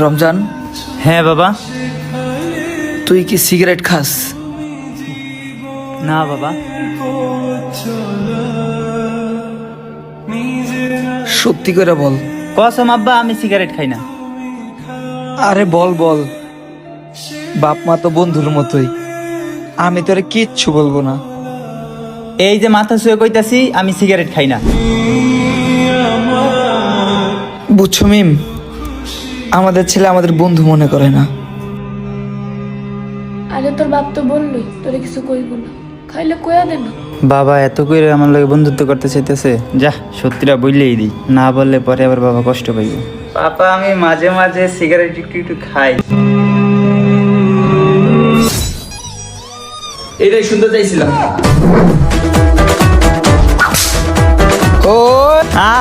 রমজান, হ্যাঁ বাবা। তুই কি সিগারেট খাস? না বাবা। সত্যি করে বল। কসম আব্বা, আমি সিগারেট খাই না। আরে বল বল, বাপ মা তো বন্ধুর মতোই, আমি তোরে কিচ্ছু বলবো না। এই যে মাথা শুয়ে কইতাছি, আমি সিগারেট খাই না। বুঝছো মিম, আমাদের ছেলে আমাদের বন্ধু মনে করে না। আরে তোর বাপ তো বললই তোরে কিছু কইব না, খাইলে কয়া দে না। বাবা এত করে আমার লগে বন্ধুত্ব করতে চাইতেছে, যা সত্যিটা বললেই দিই, না বললে পরে আবার বাবা কষ্ট পাইব। পাপা আমি মাঝে মাঝে সিগারেট একটু একটু খাই। এটাই শুনতে চাইছিলাম। ও আ